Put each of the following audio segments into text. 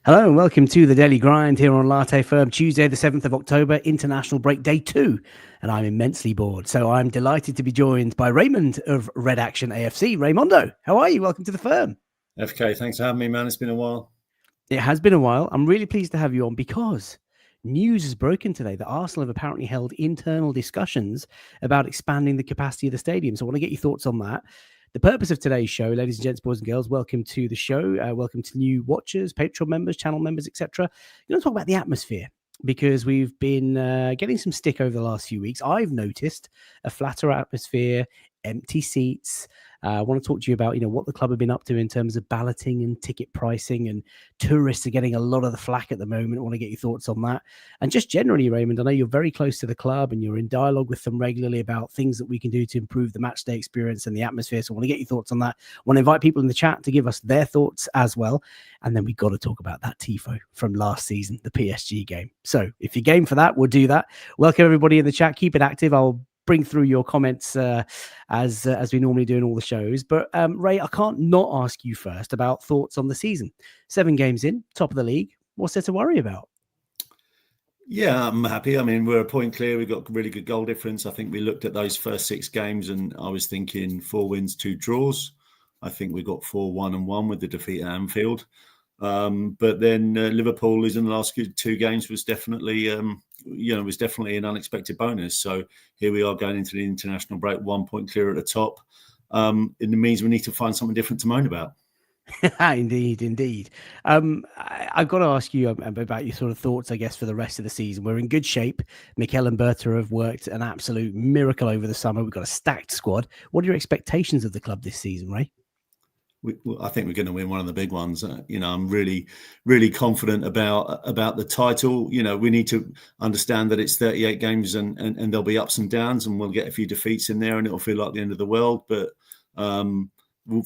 Hello and welcome to the Daily Grind here on Latte Firm, Tuesday the 7th of October, International Break Day 2. And I'm immensely bored, so I'm delighted to be joined by Raymond of Red Action AFC. Raymondo, how are you? Welcome to the firm. FK, thanks for having me, man. It's been a while. It has been a while. I'm really pleased to have you on because news has broken today that Arsenal have apparently held internal discussions about expanding the capacity of the stadium. So I want to get your thoughts on that. The purpose of today's show, ladies and gents, boys and girls, welcome to the show. Welcome to new watchers, Patreon members, channel members, etc. We're going to talk about the atmosphere because we've been getting some stick over the last few weeks. I've noticed a flatter atmosphere, empty seats. I want to talk to you about, what the club have been up to in terms of balloting and ticket pricing, and tourists are getting a lot of the flack at the moment. I want to get your thoughts on that. And just generally, Raymond, I know you're very close to the club and you're in dialogue with them regularly about things that we can do to improve the match day experience and the atmosphere. So I want to get your thoughts on that. I want to invite people in the chat to give us their thoughts as well. And then we've got to talk about that Tifo from last season, the PSG game. So if you're game for that, we'll do that. Welcome everybody in the chat. Keep it active. I'll bring through your comments as we normally do in all the shows. But Ray, I can't not ask you first about thoughts on the season. 7 games in, top of the league. What's there to worry about? Yeah, I'm happy. I mean, we're a point clear. We've got really good goal difference. I think we looked at those first 6 games and I was thinking 4 wins, 2 draws. I think we got 4-1-1 with the defeat at Anfield. But then Liverpool losing the last 2 games was definitely, was definitely an unexpected bonus. So here we are going into the international break, 1 point clear at the top. It means we need to find something different to moan about. Indeed. I've got to ask you about your sort of thoughts, I guess, for the rest of the season. We're in good shape. Mikel and Berta have worked an absolute miracle over the summer. We've got a stacked squad. What are your expectations of the club this season, Ray? I think we're going to win one of the big ones. I'm really, really confident about the title. We need to understand that it's 38 games and there'll be ups and downs, and we'll get a few defeats in there, and it'll feel like the end of the world. But from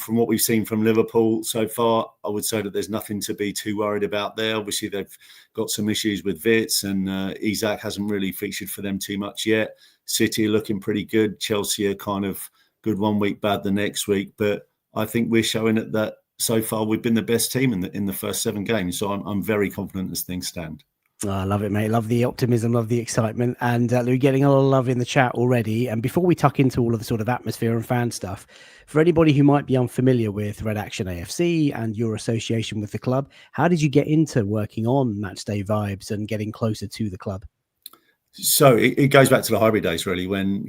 what we've seen from Liverpool so far, I would say that there's nothing to be too worried about there. Obviously, they've got some issues with Wits, and Isak hasn't really featured for them too much yet. City are looking pretty good. Chelsea are kind of good one week, bad the next week, but I think we're showing it that so far we've been the best team in the first 7 games. So I'm very confident as things stand. Oh, I love it, mate. Love the optimism, love the excitement. And we're getting a lot of love in the chat already. And before we tuck into all of the sort of atmosphere and fan stuff, for anybody who might be unfamiliar with Red Action AFC and your association with the club, how did you get into working on matchday vibes and getting closer to the club? So it goes back to the Highbury days, really, when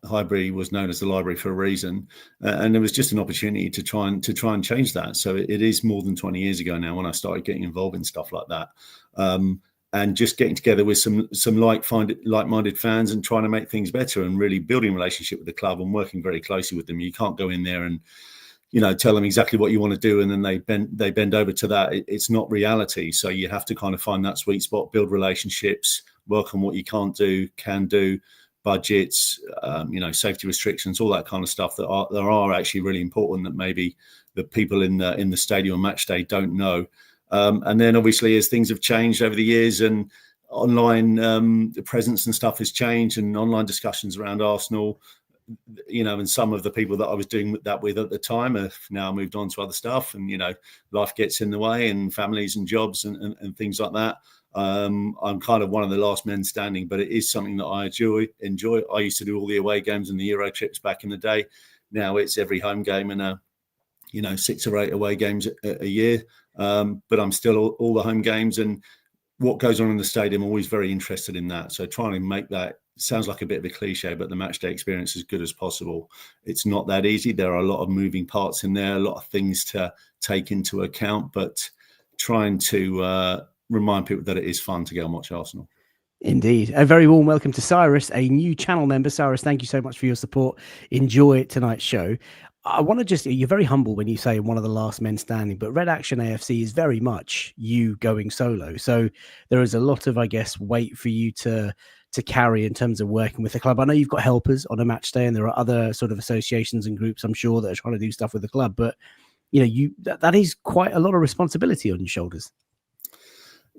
Highbury was known as the library for a reason, and there was just an opportunity to try and change that. So it is more than 20 years ago now when I started getting involved in stuff like that, and just getting together with some like-minded fans and trying to make things better and really building a relationship with the club and working very closely with them. You can't go in there and tell them exactly what you want to do, and then they bend over to that. It's not reality. So you have to kind of find that sweet spot, build relationships, work on what you can do, budgets, safety restrictions, all that kind of stuff that are actually really important that maybe the people in the stadium on match day don't know. And then obviously as things have changed over the years and online the presence and stuff has changed, and online discussions around Arsenal, and some of the people that I was doing that with at the time have now moved on to other stuff, and life gets in the way, and families and jobs and things like that. I'm kind of one of the last men standing, but it is something that I enjoy. I used to do all the away games and the Euro trips back in the day. Now it's every home game and 6 or 8 away games a year. But I'm still all the home games, and what goes on in the stadium, I'm always very interested in that. So trying to make that, sounds like a bit of a cliche, but the match day experience as good as possible. It's not that easy. There are a lot of moving parts in there, a lot of things to take into account, but trying to remind people that it is fun to go and watch Arsenal. Indeed. A very warm welcome to Cyrus, a new channel member. Cyrus, thank you so much for your support. Enjoy tonight's show. I want to you're very humble when you say one of the last men standing, but Red Action AFC is very much you going solo. So there is a lot of, I guess, weight for you to carry in terms of working with the club. I know you've got helpers on a match day, and there are other sort of associations and groups, I'm sure, that are trying to do stuff with the club, but that is quite a lot of responsibility on your shoulders.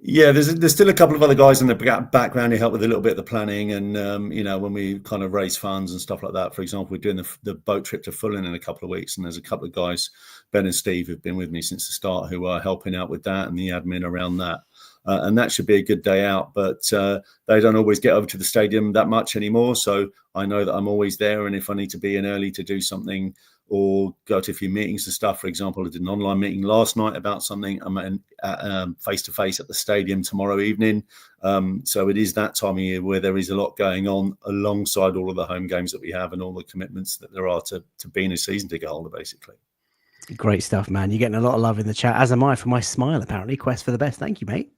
Yeah, there's still a couple of other guys in the background who help with a little bit of the planning, and when we kind of raise funds and stuff like that. For example, we're doing the boat trip to Fulham in a couple of weeks, and there's a couple of guys, Ben and Steve, who've been with me since the start, who are helping out with that and the admin around that. And that should be a good day out, but they don't always get over to the stadium that much anymore. So I know that I'm always there, and if I need to be in early to do something or go to a few meetings and stuff. For example, I did an online meeting last night about something. I'm face-to-face at the stadium tomorrow evening. So it is that time of year where there is a lot going on alongside all of the home games that we have and all the commitments that there are to being a season ticket holder, basically. Great stuff, man. You're getting a lot of love in the chat, as am I, for my smile, apparently. Quest for the best. Thank you, mate.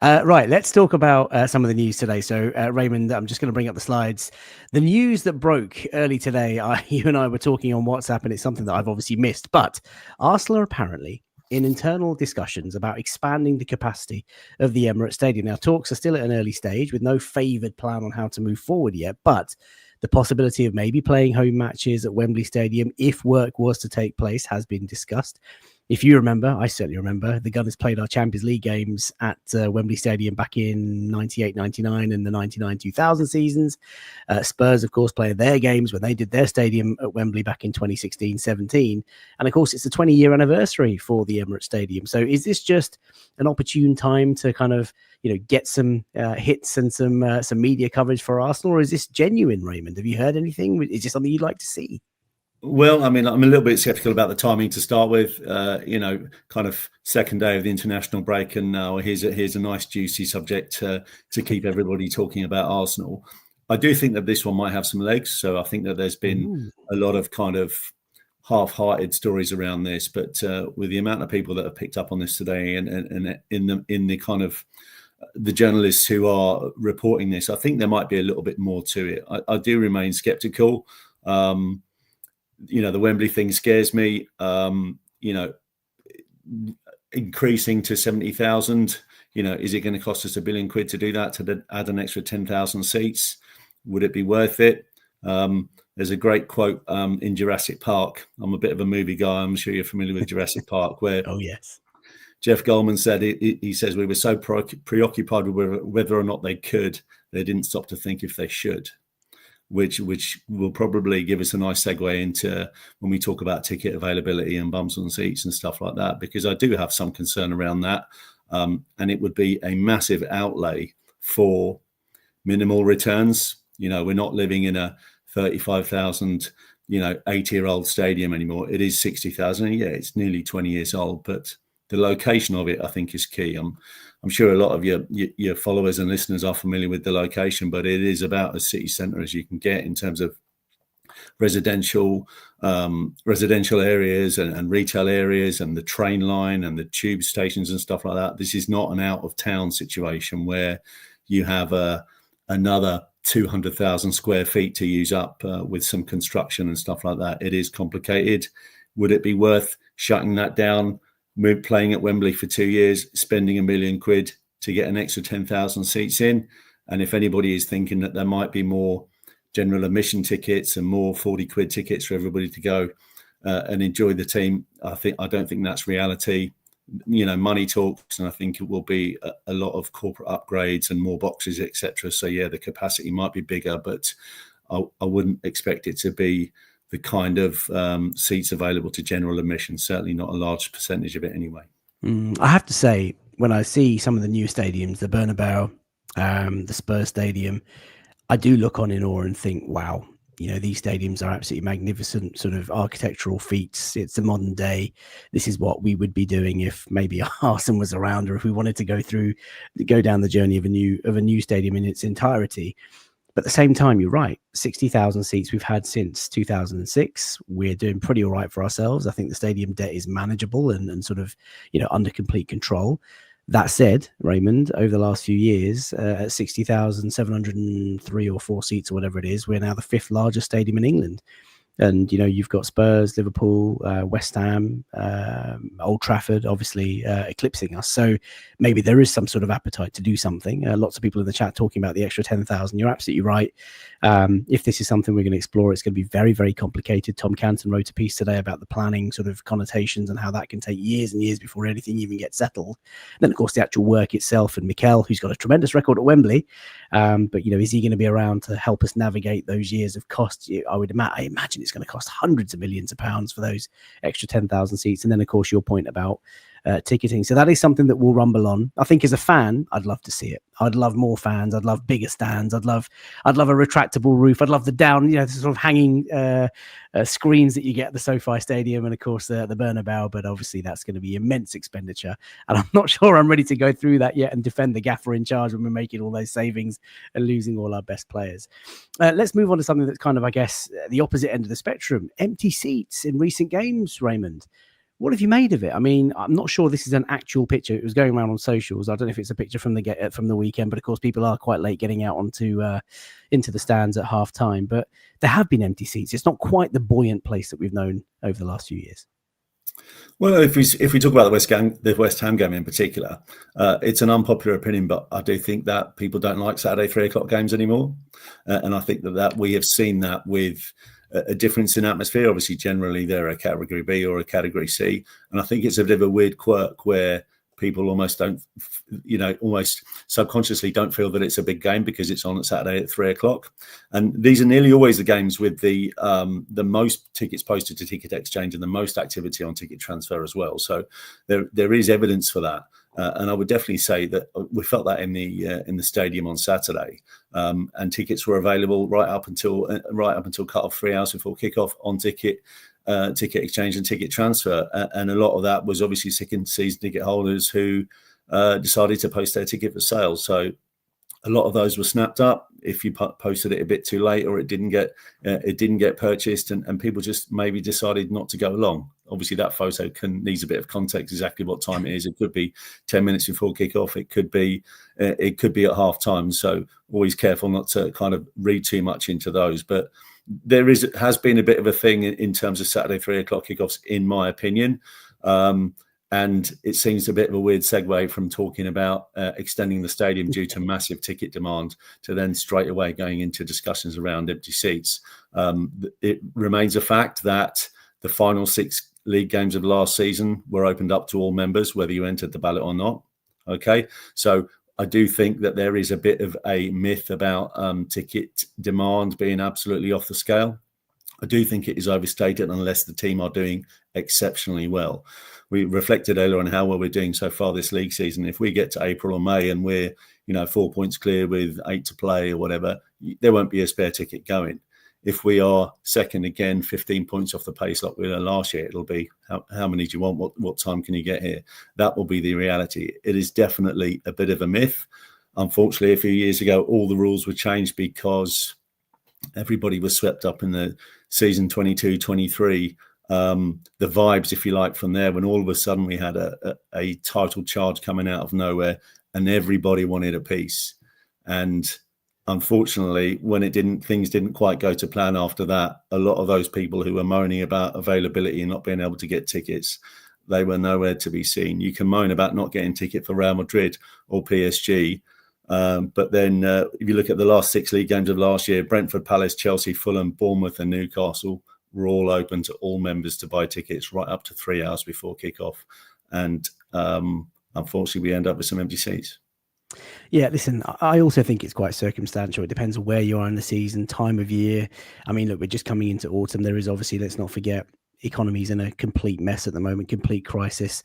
Right, let's talk about some of the news today. So, Raymond, I'm just going to bring up the slides. The news that broke early today, you and I were talking on WhatsApp, and it's something that I've obviously missed. But Arsenal are apparently in internal discussions about expanding the capacity of the Emirates Stadium. Now, talks are still at an early stage with no favoured plan on how to move forward yet, but the possibility of maybe playing home matches at Wembley Stadium, if work was to take place, has been discussed. If you remember, I certainly remember, the Gunners played our Champions League games at Wembley Stadium back in 98-99 and the 99-2000 seasons. Spurs, of course, played their games when they did their stadium at Wembley back in 2016-17. And, of course, it's the 20-year anniversary for the Emirates Stadium. So is this just an opportune time to kind of, get some hits and some media coverage for Arsenal, or is this genuine, Raymond? Have you heard anything? Is this something you'd like to see? Well, I mean, I'm a little bit skeptical about the timing to start with. Kind of second day of the international break, and now here's a nice juicy subject to keep everybody talking about Arsenal. I do think that this one might have some legs. So I think that there's been a lot of kind of half-hearted stories around this, but with the amount of people that have picked up on this today, and in the kind of the journalists who are reporting this, I think there might be a little bit more to it. I do remain skeptical. The Wembley thing scares me. Increasing to 70,000, is it going to cost us £1 billion to do that, to add an extra 10,000 seats? Would it be worth it? There's a great quote in Jurassic Park. I'm a bit of a movie guy. I'm sure you're familiar with Jurassic Park, where oh yes, Jeff Goldman said, he says, we were so preoccupied with whether or not they could, they didn't stop to think if they should. Which will probably give us a nice segue into when we talk about ticket availability and bums on seats and stuff like that, because I do have some concern around that. And it would be a massive outlay for minimal returns. We're not living in a 35,000, 80-year-old stadium anymore. It is 60,000. Yeah, it's nearly 20 years old, but the location of it, I think, is key. I'm sure a lot of your followers and listeners are familiar with the location, but it is about as city centre as you can get in terms of residential areas and retail areas and the train line and the tube stations and stuff like that. This is not an out of town situation where you have another 200,000 square feet to use up with some construction and stuff like that. It is complicated. Would it be worth shutting that down? Playing at Wembley for 2 years, spending £1 million to get an extra 10,000 seats in. And if anybody is thinking that there might be more general admission tickets and more 40 quid tickets for everybody to go and enjoy the team, I don't think that's reality. Money talks, and I think it will be a lot of corporate upgrades and more boxes, etc. So yeah, the capacity might be bigger, but I wouldn't expect it to be the kind of seats available to general admission, certainly not a large percentage of it anyway. I have to say, when I see some of the new stadiums, the Bernabeu, the Spurs Stadium, I do look on in awe and think, wow, these stadiums are absolutely magnificent sort of architectural feats. It's the modern day. This is what we would be doing if maybe Arsenal was around, or if we wanted to go down the journey of a new stadium in its entirety. But at the same time, you're right. 60,000 seats we've had since 2006. We're doing pretty all right for ourselves. I think the stadium debt is manageable and sort of, under complete control. That said, Raymond, over the last few years, at 60,703 or 4 seats or whatever it is, we're now the 5th largest stadium in England. And you've got Spurs, Liverpool, West Ham, Old Trafford, obviously eclipsing us. So maybe there is some sort of appetite to do something. Lots of people in the chat talking about the extra 10,000. You're absolutely right. If this is something we're going to explore, it's going to be very, very complicated. Tom Canton wrote a piece today about the planning sort of connotations and how that can take years and years before anything even gets settled. And then, of course, the actual work itself, and Mikel, who's got a tremendous record at Wembley. But is he going to be around to help us navigate those years of cost? I imagine it's going to cost hundreds of millions of pounds for those extra 10,000 seats. And then, of course, your point about ticketing. So that is something that will rumble on. I think as a fan, I'd love to see it. I'd love more fans. I'd love bigger stands. I'd love a retractable roof. I'd love the down, the sort of hanging screens that you get at the SoFi Stadium, and of course the Bernabeu. But obviously that's going to be immense expenditure, and I'm not sure I'm ready to go through that yet and defend the gaffer in charge when we're making all those savings and losing all our best players. Let's move on to something that's kind of, I guess, the opposite end of the spectrum: empty seats in recent games. Raymond, what have you made of it? I mean, I'm not sure this is an actual picture. It was going around on socials. I don't know if it's a picture from the weekend, but of course people are quite late getting out into the stands at half time. But there have been empty seats. It's not quite the buoyant place that we've known over the last few years. Well, if we talk about the West Ham game in particular, it's an unpopular opinion, but I do think that people don't like Saturday 3:00 games anymore, and I think that we have seen that with a difference in atmosphere. Obviously, generally they're a category B or a category C, and I think it's a bit of a weird quirk where people almost don't, almost subconsciously don't feel that it's a big game because it's on Saturday at 3:00. And these are nearly always the games with the most tickets posted to Ticket Exchange and the most activity on ticket transfer as well. So there is evidence for that. And I would definitely say that we felt that in the stadium on Saturday, and tickets were available right up until cut off 3 hours before kickoff on Ticket Exchange and Ticket Transfer, and a lot of that was obviously second season ticket holders who decided to post their ticket for sale. So a lot of those were snapped up if you posted it a bit too late, or it didn't get purchased, and people just maybe decided not to go along. Obviously, that photo needs a bit of context, exactly what time it is. It could be 10 minutes before kickoff. It could be at half time. So always careful not to kind of read too much into those. But has been a bit of a thing in terms of Saturday 3:00 kickoffs, in my opinion. And it seems a bit of a weird segue from talking about extending the stadium due to massive ticket demand to then straight away going into discussions around empty seats. It remains a fact that the final 6 league games of last season were opened up to all members, whether you entered the ballot or not. Okay, so I do think that there is a bit of a myth about ticket demand being absolutely off the scale. I do think it is overstated unless the team are doing exceptionally well. We reflected earlier on how well we're doing so far this league season. If we get to April or May and we're 4 points clear with 8 to play or whatever, there won't be a spare ticket going. If we are second again, 15 points off the pace like we were last year, it'll be how many do you want? What time can you get here? That will be the reality. It is definitely a bit of a myth. Unfortunately, a few years ago, all the rules were changed because everybody was swept up in the season 22-23. The vibes, if you like, from there, when all of a sudden we had a title charge coming out of nowhere and everybody wanted a piece. And unfortunately, when things didn't quite go to plan after that, a lot of those people who were moaning about availability and not being able to get tickets, they were nowhere to be seen. You can moan about not getting ticket for Real Madrid or PSG, but then if you look at the last 6 league games of last year, Brentford, Palace, Chelsea, Fulham, Bournemouth and Newcastle were all open to all members to buy tickets right up to 3 hours before kickoff. And unfortunately, we end up with some empty seats. Yeah, listen, I also think it's quite circumstantial. It depends on where you are in the season, time of year. I mean, look, we're just coming into autumn. There is obviously, let's not forget, economy's in a complete mess at the moment, complete crisis.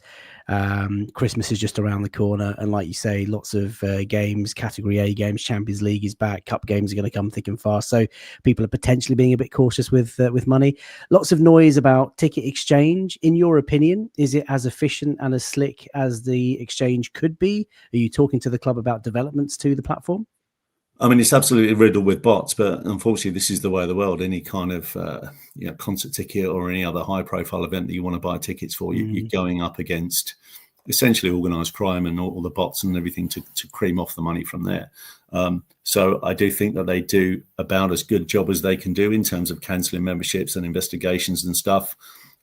Christmas is just around the corner. And like you say, lots of games, Category A games, Champions League is back. Cup games are going to come thick and fast. So people are potentially being a bit cautious with money. Lots of noise about ticket exchange. In your opinion, is it as efficient and as slick as the exchange could be? Are you talking to the club about developments to the platform? I mean, it's absolutely riddled with bots, but unfortunately, this is the way of the world. Any kind of concert ticket or any other high-profile event that you want to buy tickets for, you're going up against essentially organised crime and all the bots and everything to cream off the money from there. So I do think that they do about as good job as they can do in terms of cancelling memberships and investigations and stuff.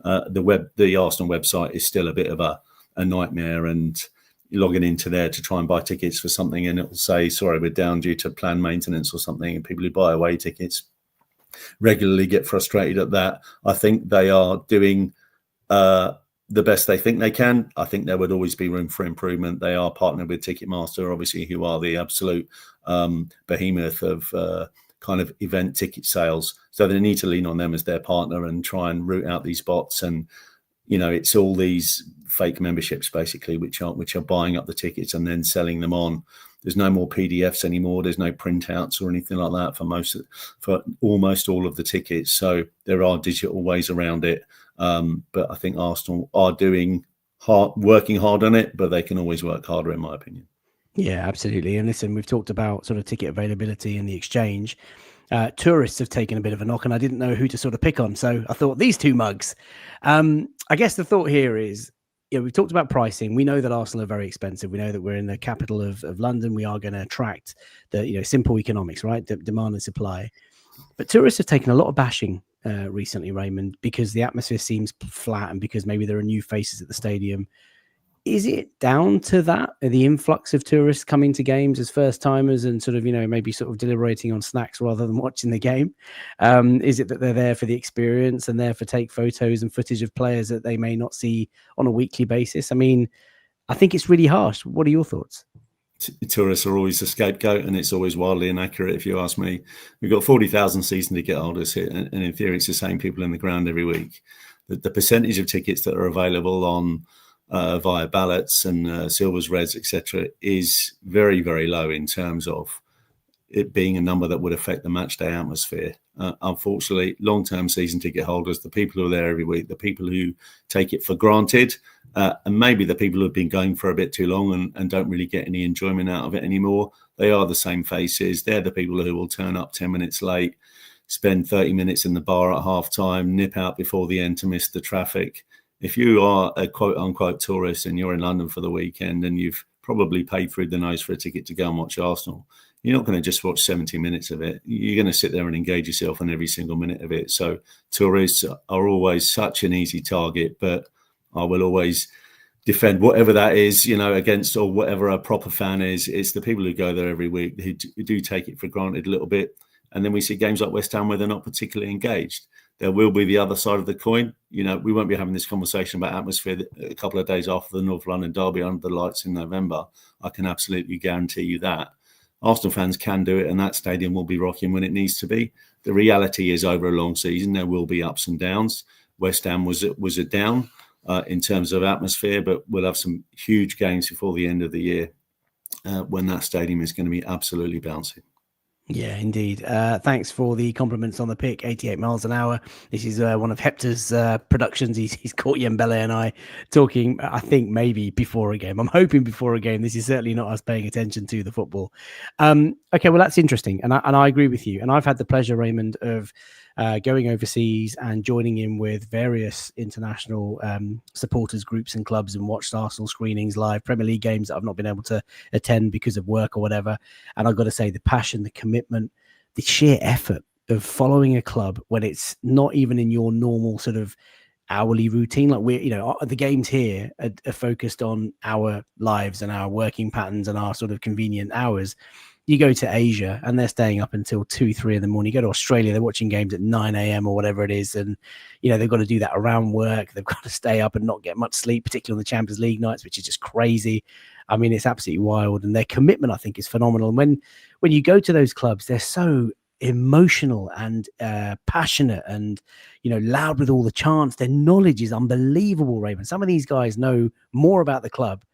The Arsenal website is still a bit of a nightmare, and you're logging into there to try and buy tickets for something, and it will say, sorry, we're down due to planned maintenance or something, and people who buy away tickets regularly get frustrated at that. I think they are doing the best they think they can. I think there would always be room for improvement. They are partnered with Ticketmaster, obviously, who are the absolute behemoth of kind of event ticket sales. So they need to lean on them as their partner and try and root out these bots. And, you know, it's all these fake memberships, basically, which are buying up the tickets and then selling them on. There's no more PDFs anymore. There's no printouts or anything like that for almost all of the tickets. So there are digital ways around it. But I think Arsenal are working hard on it, but they can always work harder, in my opinion. Yeah, absolutely. And listen, we've talked about sort of ticket availability and the exchange. Tourists have taken a bit of a knock, and I didn't know who to sort of pick on. So I thought these two mugs. I guess the thought here is, you know, we've talked about pricing. We know that Arsenal are very expensive. We know that we're in the capital of London. We are going to attract the, you know, simple economics, right? Demand and supply. But tourists have taken a lot of bashing recently, Raymond, because the atmosphere seems flat and because maybe there are new faces at the stadium. Is it down to that, the influx of tourists coming to games as first timers and sort of, you know, maybe sort of deliberating on snacks rather than watching the game? Is it that they're there for the experience and there for take photos and footage of players that they may not see on a weekly basis? I mean, I think it's really harsh. What are your thoughts? Tourists are always a scapegoat, and it's always wildly inaccurate, if you ask me. We've got 40,000 season ticket holders here, and in theory, it's the same people in the ground every week. The percentage of tickets that are available on via ballots and silvers, reds, etc., is very, very low in terms of it being a number that would affect the match day atmosphere. Unfortunately, long-term season ticket holders, the people who are there every week, the people who take it for granted, and maybe the people who have been going for a bit too long and don't really get any enjoyment out of it anymore, they are the same faces. They're the people who will turn up 10 minutes late, spend 30 minutes in the bar at half-time, nip out before the end to miss the traffic. If you are a quote-unquote tourist and you're in London for the weekend and you've probably paid through the nose for a ticket to go and watch Arsenal, you're not going to just watch 70 minutes of it. You're going to sit there and engage yourself on every single minute of it. So tourists are always such an easy target, but I will always defend whatever that is, you know, against or whatever a proper fan is. It's the people who go there every week who do take it for granted a little bit. And then we see games like West Ham where they're not particularly engaged. There will be the other side of the coin. You know, we won't be having this conversation about atmosphere a couple of days after the North London derby under the lights in November. I can absolutely guarantee you that. Arsenal fans can do it, and that stadium will be rocking when it needs to be. The reality is, over a long season, there will be ups and downs. West Ham was a down in terms of atmosphere, but we'll have some huge games before the end of the year when that stadium is going to be absolutely bouncing. Yeah, indeed. Thanks for the compliments on the pick, 88 miles an hour. This is one of Hector's productions. He's caught Yembele and I talking, I think, maybe before a game. I'm hoping before a game. This is certainly not us paying attention to the football. Okay, well, that's interesting. And I agree with you. And I've had the pleasure, Raymond, of going overseas and joining in with various international supporters groups and clubs and watched Arsenal screenings live, Premier League games that I've not been able to attend because of work or whatever. And I've got to say, the passion, the commitment, the sheer effort of following a club when it's not even in your normal sort of hourly routine. Like we're, you know, the games here are focused on our lives and our working patterns and our sort of convenient hours. You go to Asia and they're staying up until 2-3 in the morning. You go to Australia, they're watching games at 9 a.m. or whatever it is. And, you know, they've got to do that around work. They've got to stay up and not get much sleep, particularly on the Champions League nights, which is just crazy. I mean, it's absolutely wild. And their commitment, I think, is phenomenal. And when you go to those clubs, they're so emotional and passionate and, you know, loud with all the chants. Their knowledge is unbelievable, Raymond. Some of these guys know more about the club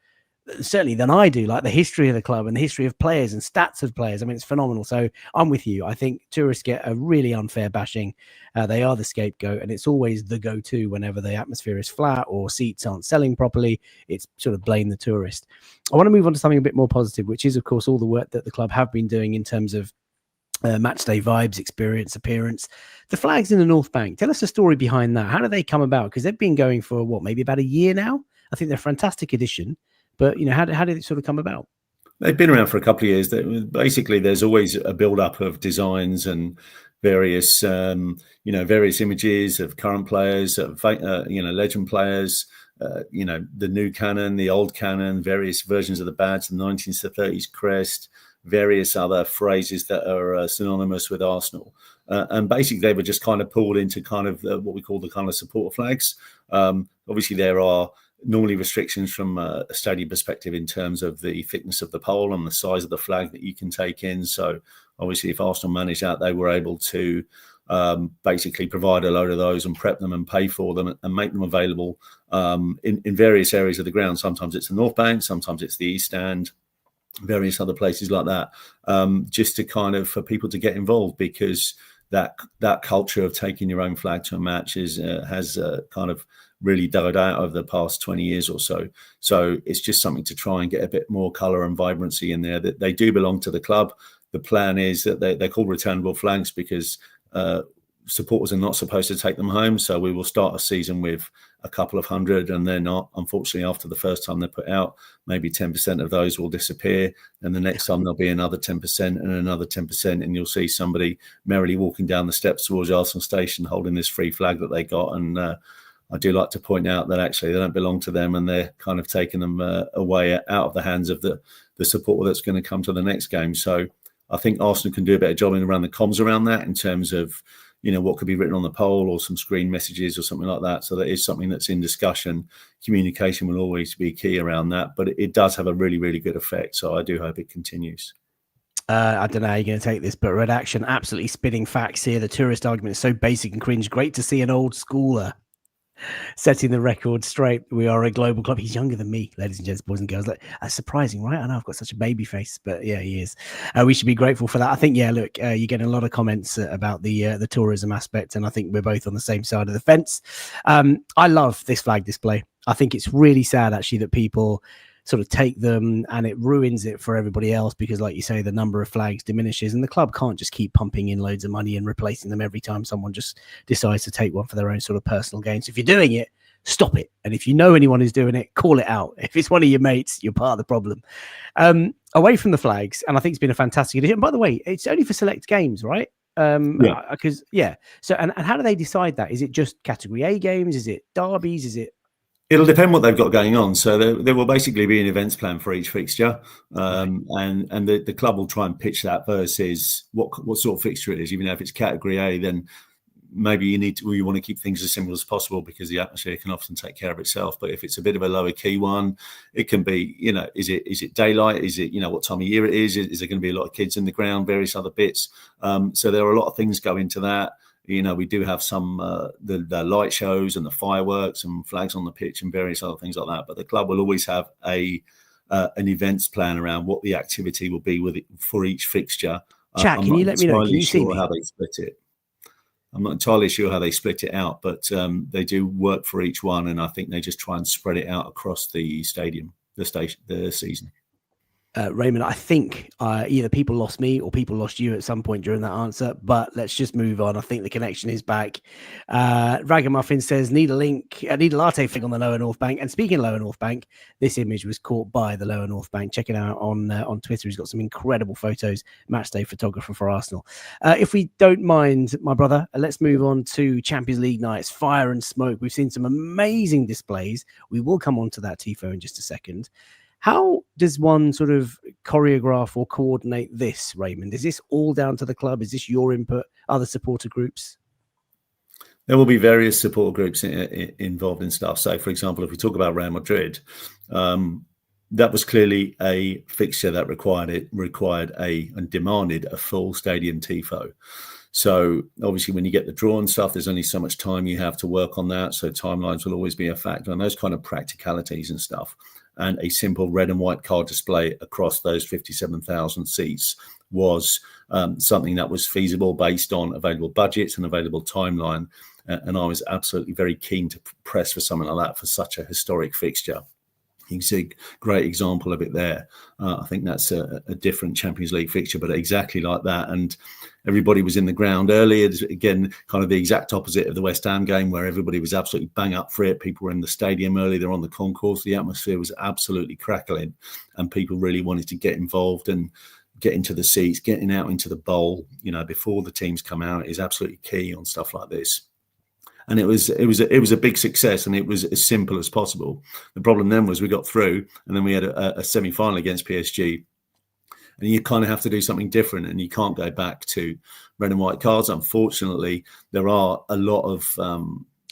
certainly than I do, like the history of the club and the history of players and stats of players. I mean, it's phenomenal. So I'm with you. I think tourists get a really unfair bashing. They are the scapegoat, and it's always the go-to whenever the atmosphere is flat or seats aren't selling properly. It's sort of blame the tourist. I want to move on to something a bit more positive, which is, of course, all the work that the club have been doing in terms of match day vibes, experience, appearance. The flags in the North Bank. Tell us the story behind that. How do they come about? Because they've been going for maybe about a year now. I think they're a fantastic addition. But, how did it sort of come about? They've been around for a couple of years. Basically, there's always a build-up of designs and various, various images of current players, legend players, the new canon, the old canon, various versions of the badge, the 19th to 30s crest, various other phrases that are synonymous with Arsenal. And basically, they were just kind of pulled into kind of what we call the kind of supporter flags. Obviously, there are normally restrictions from a stadium perspective in terms of the thickness of the pole and the size of the flag that you can take in. So obviously, if Arsenal managed that, they were able to basically provide a load of those and prep them and pay for them and make them available in various areas of the ground. Sometimes it's the North Bank, sometimes it's the East Stand, various other places like that, just to kind of for people to get involved, because that culture of taking your own flag to a match has kind of really died out over the past 20 years or so. So it's just something to try and get a bit more colour and vibrancy in there. That they do belong to the club. The plan is that they're called returnable flags because supporters are not supposed to take them home. So we will start a season with a couple of hundred, and then unfortunately after the first time they're put out, maybe 10% of those will disappear, and the next time there'll be another 10% and another 10%, and you'll see somebody merrily walking down the steps towards Arsenal Station holding this free flag that they got. And I do like to point out that actually they don't belong to them, and they're kind of taking them away out of the hands of the supporter that's going to come to the next game. So I think Arsenal can do a better job around the comms around that, in terms of what could be written on the pole or some screen messages or something like that. So that is something that's in discussion. Communication will always be key around that, but it does have a really, really good effect. So I do hope it continues. I don't know how you're going to take this, but Redaction absolutely spitting facts here. The tourist argument is so basic and cringe. Great to see an old schooler setting the record straight. We are a global club. He's younger than me, ladies and gents, boys and girls. That's surprising, right? I know I've got such a baby face, but yeah, he is. We should be grateful for that. I think, look, you're getting a lot of comments about the tourism aspect, and I think we're both on the same side of the fence. I love this flag display. I think it's really sad, actually, that people sort of take them and it ruins it for everybody else, because like you say, the number of flags diminishes, and the club can't just keep pumping in loads of money and replacing them every time someone just decides to take one for their own sort of personal gain. So if you're doing it, stop it. And if you know anyone who's doing it, call it out. If it's one of your mates, you're part of the problem. Away from the flags, and I think it's been a fantastic addition. By the way, it's only for select games, right? Because So and how do they decide that? Is it just category A games? Is it derbies? Is it? It'll depend what they've got going on. So there will basically be an events plan for each fixture, and the club will try and pitch that versus what sort of fixture it is. Even if it's category A, then maybe you want to keep things as simple as possible, because the atmosphere can often take care of itself. But if it's a bit of a lower key one, it can be, is it daylight? Is it, what time of year it is? Is there going to be a lot of kids in the ground? Various other bits. So there are a lot of things go into that. We do have some the light shows and the fireworks and flags on the pitch and various other things like that. But the club will always have an events plan around what the activity will be for each fixture. Chat, can you let me know? Can you see me? How they split it? I'm not entirely sure how they split it out, but they do work for each one, and I think they just try and spread it out across the stadium, the season. Raymond, I think either people lost me or people lost you at some point during that answer, but let's just move on. I think the connection is back. Ragamuffin says, need a latte fig on the Lower North Bank. And speaking of Lower North Bank, this image was caught by the Lower North Bank. Check it out on Twitter. He's got some incredible photos. Matchday photographer for Arsenal. If we don't mind, my brother, let's move on to Champions League nights. Fire and smoke. We've seen some amazing displays. We will come on to that, Tifo, in just a second. How does one sort of choreograph or coordinate this, Raymond? Is this all down to the club? Is this your input, other supporter groups? There will be various supporter groups involved in stuff. So, for example, if we talk about Real Madrid, that was clearly a fixture that required and demanded a full stadium Tifo. So obviously when you get the draw and stuff, there's only so much time you have to work on that. So timelines will always be a factor, and those kind of practicalities and stuff. And a simple red and white card display across those 57,000 seats was something that was feasible based on available budgets and available timeline. And I was absolutely very keen to press for something like that for such a historic fixture. You can see a great example of it there. I think that's a different Champions League fixture, but exactly like that. And everybody was in the ground early. Again, kind of the exact opposite of the West Ham game, where everybody was absolutely bang up for it. People were in the stadium early. They're on the concourse. The atmosphere was absolutely crackling, and people really wanted to get involved and get into the seats. Getting out into the bowl, before the teams come out is absolutely key on stuff like this. And it was a big success, and it was as simple as possible. The problem then was we got through, and then we had a semi-final against PSG, and you kind of have to do something different, and you can't go back to red and white cards. Unfortunately, there are a lot of.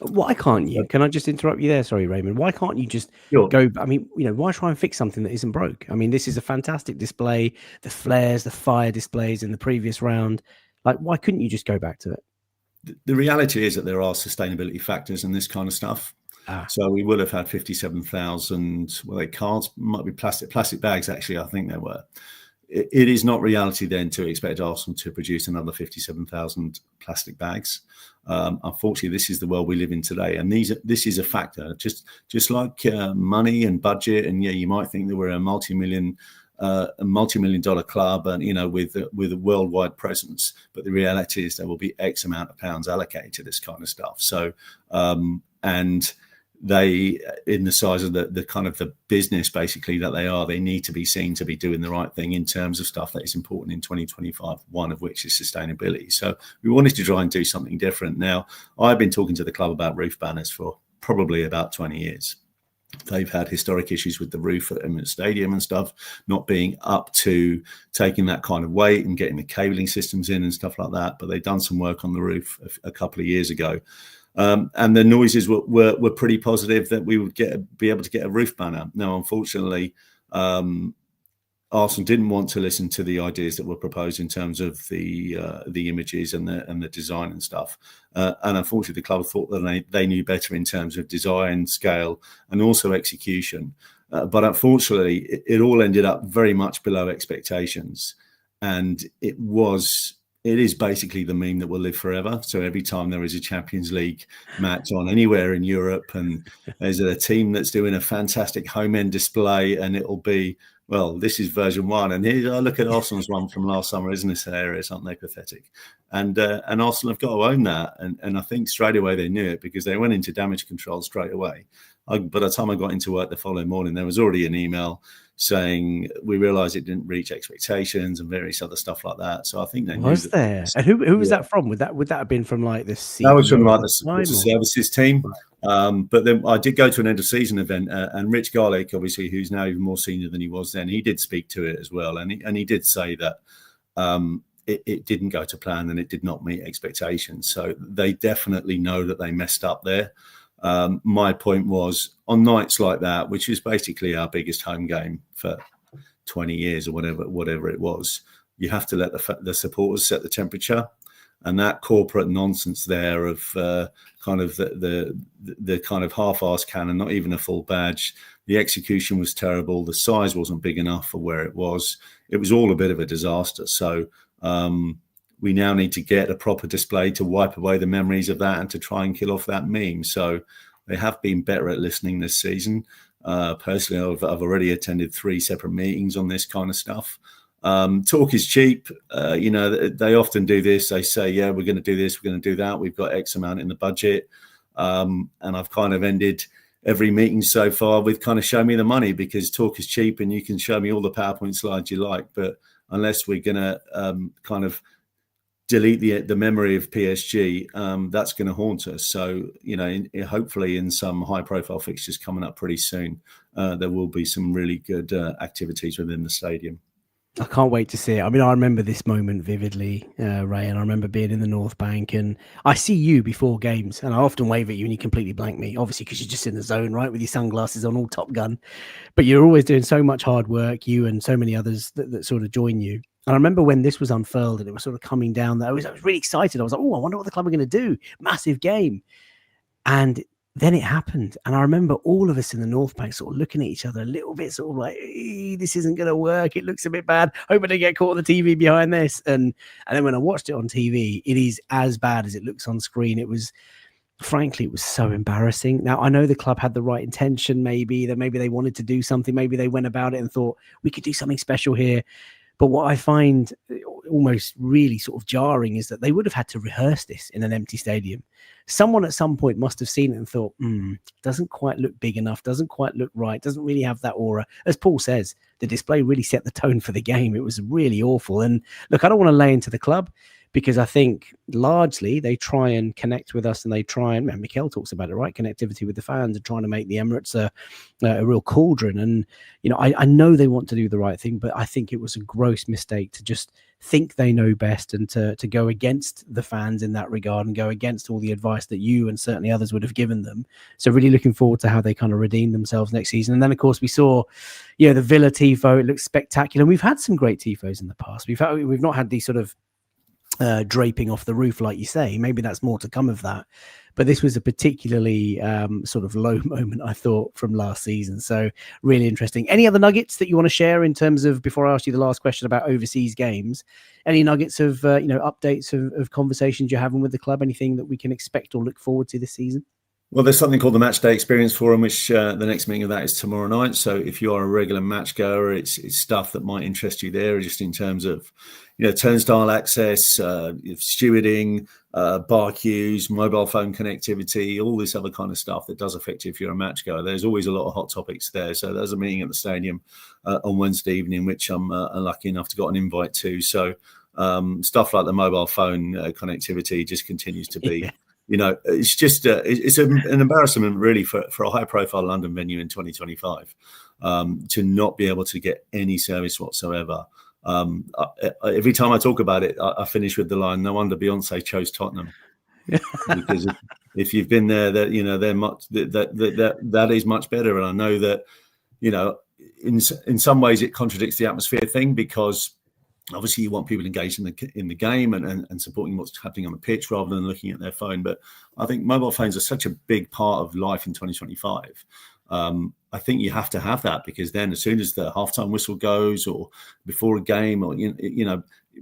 Why can't you? Can I just interrupt you there? Sorry, Raymond. Why can't you just go? I mean, why try and fix something that isn't broke? I mean, this is a fantastic display. The flares, the fire displays in the previous round. Like, why couldn't you just go back to it? The reality is that there are sustainability factors in this kind of stuff. So we will have had 57,000, cards, might be plastic bags, actually, I think they were. It is not reality then to expect Arsenal to produce another 57,000 plastic bags. Unfortunately, this is the world we live in today. And this is a factor, just like money and budget. And you might think that we're a multi-million dollar club, and with a worldwide presence, but the reality is there will be X amount of pounds allocated to this kind of stuff. So and they, in the size of the kind of the business basically that they need to be seen to be doing the right thing in terms of stuff that is important in 2025, one of which is sustainability. So we wanted to try and do something different. Now, I've been talking to the club about roof banners for probably about 20 years. They've had historic issues with the roof at Emirates Stadium and stuff, not being up to taking that kind of weight and getting the cabling systems in and stuff like that. But they've done some work on the roof a couple of years ago. And the noises were pretty positive that we would be able to get a roof banner. Now, unfortunately, Arsenal didn't want to listen to the ideas that were proposed in terms of the images and the design and stuff. And unfortunately, the club thought that they knew better in terms of design, scale, and also execution. But unfortunately, it all ended up very much below expectations. And it is basically the meme that will live forever. So every time there is a Champions League match on anywhere in Europe, and there's a team that's doing a fantastic home end display, and it'll be, well, this is version 1. And here, look at Arsenal's one from last summer. Isn't this hilarious? Aren't they pathetic? And Arsenal have got to own that. And I think straight away they knew it, because they went into damage control straight away. By the time I got into work the following morning, there was already an email saying we realised it didn't reach expectations and various other stuff like that. So I think they knew. There? And who was that from? Would that have been from like the CEO? That was from like the services team. Right. But then I did go to an end of season event, and Rich Garlick, obviously, who's now even more senior than he was then, he did speak to it as well, and he did say that it didn't go to plan and it did not meet expectations. So they definitely know that they messed up there. My point was, on nights like that, which is basically our biggest home game for 20 years or whatever it was, you have to let the supporters set the temperature. And that corporate nonsense there of kind of the kind of half-assed cannon, not even a full badge. The execution was terrible. The size wasn't big enough for where it was. It was all a bit of a disaster. So we now need to get a proper display to wipe away the memories of that and to try and kill off that meme. So they have been better at listening this season. Personally, I've already attended 3 separate meetings on this kind of stuff. Talk is cheap. They often do this. They say, yeah, we're going to do this, we're going to do that. We've got X amount in the budget. And I've kind of ended every meeting so far with kind of show me the money, because talk is cheap and you can show me all the PowerPoint slides you like. But unless we're going to kind of delete the memory of PSG, that's going to haunt us. So, hopefully in some high profile fixtures coming up pretty soon, there will be some really good activities within the stadium. I can't wait to see it. I mean, I remember this moment vividly, Ray, and I remember being in the North Bank, and I see you before games, and I often wave at you and you completely blank me, obviously because you're just in the zone, right, with your sunglasses on, all Top Gun. But you're always doing so much hard work, you and so many others that sort of join you. And I remember when this was unfurled and it was sort of coming down, I was really excited. I was like, oh, I wonder what the club are going to do. Massive game. And then it happened. And I remember all of us in the North Bank sort of looking at each other a little bit sort of like, this isn't going to work. It looks a bit bad. Hoping to get caught on the TV behind this. And then when I watched it on TV, it is as bad as it looks on screen. It was frankly, it was so embarrassing. Now, I know the club had the right intention, maybe they wanted to do something, maybe they went about it and thought we could do something special here. But what I find almost really sort of jarring is that they would have had to rehearse this in an empty stadium. Someone at some point must have seen it and thought, doesn't quite look big enough, doesn't quite look right, doesn't really have that aura. As Paul says, the display really set the tone for the game. It was really awful. And look, I don't want to lay into the club, because I think largely they try and connect with us, and they try and Mikel talks about it, right? Connectivity with the fans and trying to make the Emirates a real cauldron. And, I know they want to do the right thing, but I think it was a gross mistake to just think they know best and to go against the fans in that regard and go against all the advice that you and certainly others would have given them. So really looking forward to how they kind of redeem themselves next season. And then, of course, we saw, the Villa Tifo. It looks spectacular. And we've had some great Tifos in the past. We've not had these sort of draping off the roof, like you say. Maybe that's more to come of that. But this was a particularly sort of low moment, I thought, from last season. So really interesting. Any other nuggets that you want to share in terms of, before I ask you the last question about overseas games, any nuggets of, updates of conversations you're having with the club? Anything that we can expect or look forward to this season? Well, there's something called the Match Day Experience Forum, which the next meeting of that is tomorrow night. So if you are a regular match goer, it's stuff that might interest you there, just in terms of, turnstile access, stewarding, bar queues, mobile phone connectivity, all this other kind of stuff that does affect you if you're a match goer. There's always a lot of hot topics there. So there's a meeting at the stadium on Wednesday evening, which I'm lucky enough to got an invite to. So stuff like the mobile phone connectivity just continues to be... Yeah. It's just it's an embarrassment, really, for a high-profile London venue in 2025 to not be able to get any service whatsoever. Every time I talk about it, I finish with the line, "No wonder Beyonce chose Tottenham," because if you've been there, they're much that is much better. And I know that in some ways it contradicts the atmosphere thing, because obviously you want people engaged in the game and supporting what's happening on the pitch rather than looking at their phone. But I think mobile phones are such a big part of life in 2025. I think you have to have that, because then as soon as the halftime whistle goes, or before a game, or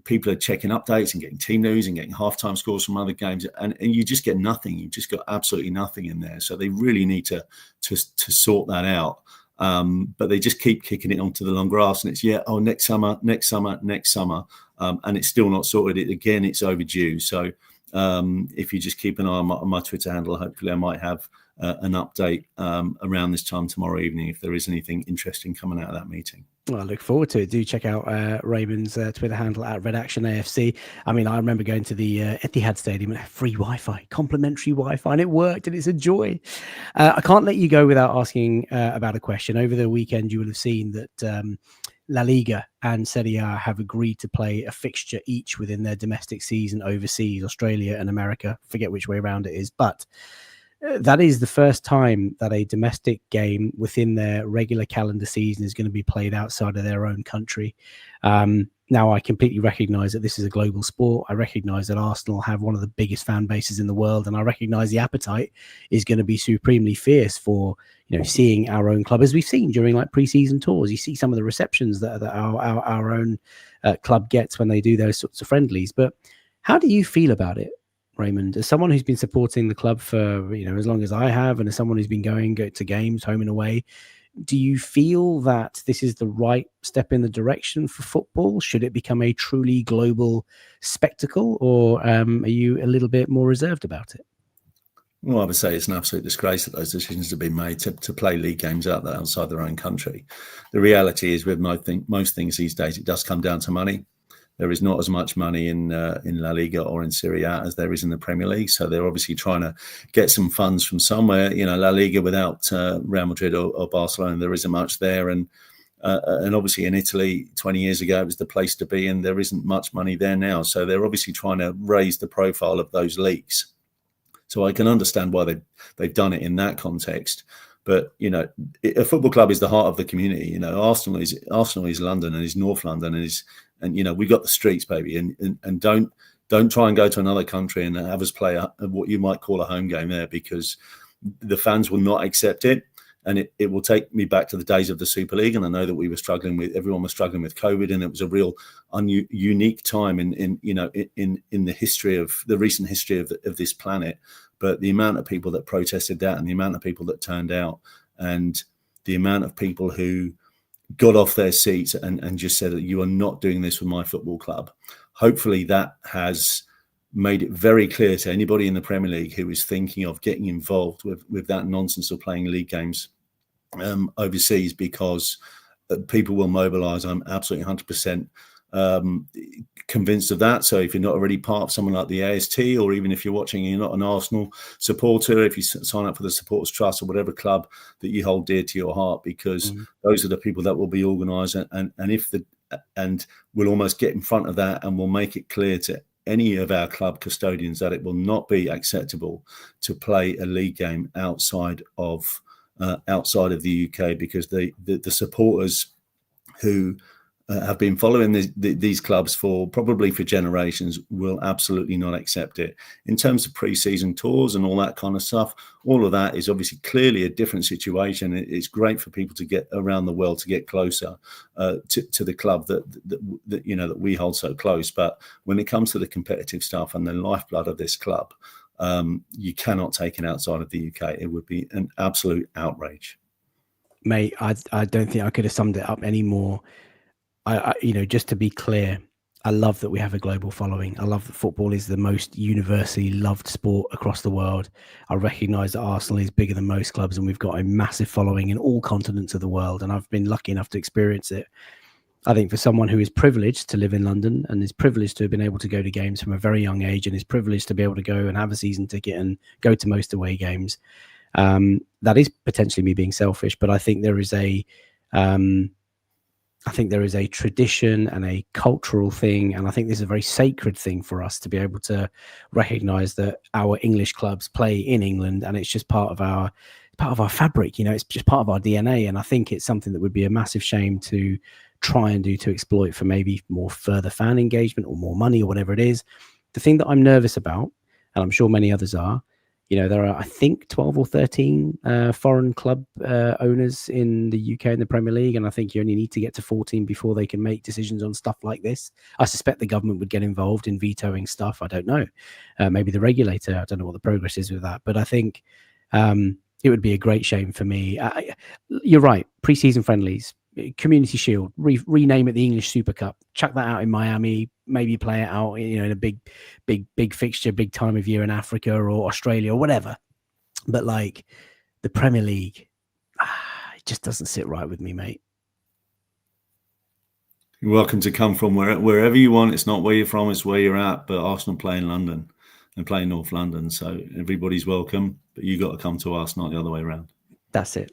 people are checking updates and getting team news and getting halftime scores from other games, and you just get nothing. You just got absolutely nothing in there. So they really need to sort that out. But they just keep kicking it onto the long grass, and it's next summer, and it's still not sorted. It's overdue. So if you just keep an eye on my Twitter handle, hopefully I might have an update around this time tomorrow evening if there is anything interesting coming out of that meeting. Well, I look forward to it. Do check out Raymond's Twitter handle at RedActionAFC. I mean, I remember going to the Etihad Stadium and free Wi-Fi, complimentary Wi-Fi, and it worked, and it's a joy. I can't let you go without asking about a question. Over the weekend, you will have seen that La Liga and Serie A have agreed to play a fixture each within their domestic season overseas, Australia and America. Forget which way around it is, but that is the first time that a domestic game within their regular calendar season is going to be played outside of their own country. Now, I completely recognize that this is a global sport. I recognize that Arsenal have one of the biggest fan bases in the world, and I recognize the appetite is going to be supremely fierce for seeing our own club, as we've seen during like pre-season tours. You see some of the receptions that our own club gets when they do those sorts of friendlies. But how do you feel about it, Raymond, as someone who's been supporting the club for as long as I have, and as someone who's been going to games home and away? Do you feel that this is the right step in the direction for football? Should it become a truly global spectacle, or are you a little bit more reserved about it? Well, I would say it's an absolute disgrace that those decisions have been made to play league games outside their own country. The reality is, with most things these days, it does come down to money. There is not as much money in La Liga or in Serie A as there is in the Premier League. So they're obviously trying to get some funds from somewhere. La Liga without Real Madrid or Barcelona, there isn't much there. And obviously in Italy 20 years ago, it was the place to be, and there isn't much money there now. So they're obviously trying to raise the profile of those leagues. So I can understand why they've done it in that context. But a football club is the heart of the community. Arsenal is London, and is North London, and we got the streets, baby. And don't try and go to another country and have us play what you might call a home game there, because the fans will not accept it. And it will take me back to the days of the Super League. And I know that everyone was struggling with COVID, and it was a real unique time in the history of the recent history of this planet. but the amount of people that protested that and the amount of people that turned out and the amount of people who got off their seats and just said that you are not doing this with my football club. Hopefully that has made it very clear to anybody in the Premier League who is thinking of getting involved with that nonsense of playing league games overseas, because people will mobilise. I'm absolutely 100% convinced of that. So if you're not already part of someone like the AST, or even if you're watching and you're not an Arsenal supporter, if you sign up for the Supporters Trust or whatever club that you hold dear to your heart, because those are the people that will be organised, and we'll almost get in front of that, and we'll make it clear to any of our club custodians that it will not be acceptable to play a league game outside of the UK, because the supporters who have been following these clubs for generations will absolutely not accept it. In terms of pre-season tours and all that kind of stuff, all of that is obviously clearly a different situation. It's great for people to get around the world, to get closer to the club that we hold so close. But when it comes to the competitive stuff and the lifeblood of this club, you cannot take it outside of the UK. It would be an absolute outrage. Mate, I don't think I could have summed it up any more. Just to be clear, I love that we have a global following. I love that football is the most universally loved sport across the world. I recognise that Arsenal is bigger than most clubs, and we've got a massive following in all continents of the world. And I've been lucky enough to experience it. I think for someone who is privileged to live in London and is privileged to have been able to go to games from a very young age, and is privileged to be able to go and have a season ticket and go to most away games, that is potentially me being selfish. But I think there is a tradition and a cultural thing, and I think this is a very sacred thing for us to be able to recognise that our English clubs play in England, and it's just part of our fabric. It's just part of our DNA, and I think it's something that would be a massive shame to try and do to exploit for maybe more further fan engagement or more money or whatever it is. The thing that I'm nervous about, and I'm sure many others are, there are, I think, 12 or 13 foreign club owners in the UK in the Premier League, and I think you only need to get to 14 before they can make decisions on stuff like this. I suspect the government would get involved in vetoing stuff. I don't know. Maybe the regulator. I don't know what the progress is with that. But I think it would be a great shame for me. You're right. Pre-season friendlies, Community Shield, rename it the English Super Cup, chuck that out in Miami, maybe play it out in a big fixture, big time of year in Africa or Australia or whatever. But like the Premier League, it just doesn't sit right with me, mate. You're welcome to come from wherever you want. It's not where you're from, it's where you're at. But Arsenal play in London and play in North London, so everybody's welcome, but you got to come to us, not the other way around. That's it.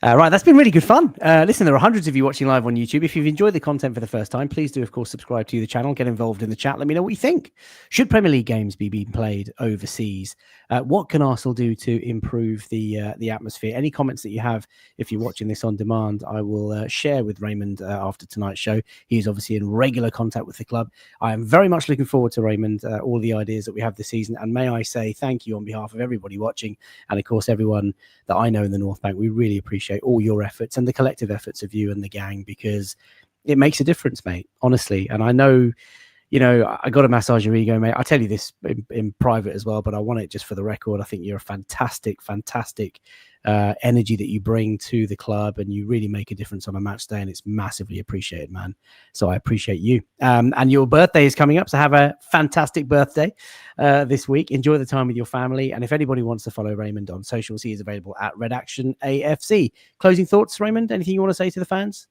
Right, that's been really good fun. Listen, there are hundreds of you watching live on YouTube. If you've enjoyed the content for the first time, please do, of course, subscribe to the channel. Get involved in the chat. Let me know what you think. Should Premier League games be being played overseas? What can Arsenal do to improve the atmosphere? Any comments that you have, if you're watching this on demand, I will share with Raymond after tonight's show. He is obviously in regular contact with the club. I am very much looking forward to, Raymond, all the ideas that we have this season. And may I say thank you on behalf of everybody watching, and of course everyone that I know in the North Bank. We really appreciate all your efforts and the collective efforts of you and the gang, because it makes a difference, mate, honestly. And I know, I got to massage your ego, mate. I tell you this in private as well, but I want it just for the record. I think you're a fantastic energy that you bring to the club, and you really make a difference on a match day, and it's massively appreciated, man. So I appreciate you. And your birthday is coming up, so have a fantastic birthday this week. Enjoy the time with your family. And if anybody wants to follow Raymond on socials, he is available at Redaction AFC. Closing thoughts, Raymond? Anything you want to say to the fans?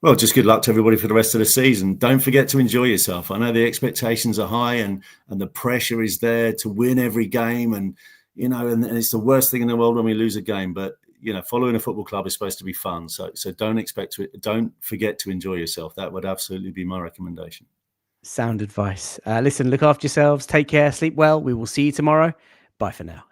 Well, just good luck to everybody for the rest of the season. Don't forget to enjoy yourself. I know the expectations are high and the pressure is there to win every game. And it's the worst thing in the world when we lose a game. But, following a football club is supposed to be fun. So don't forget to enjoy yourself. That would absolutely be my recommendation. Sound advice. Listen, look after yourselves. Take care. Sleep well. We will see you tomorrow. Bye for now.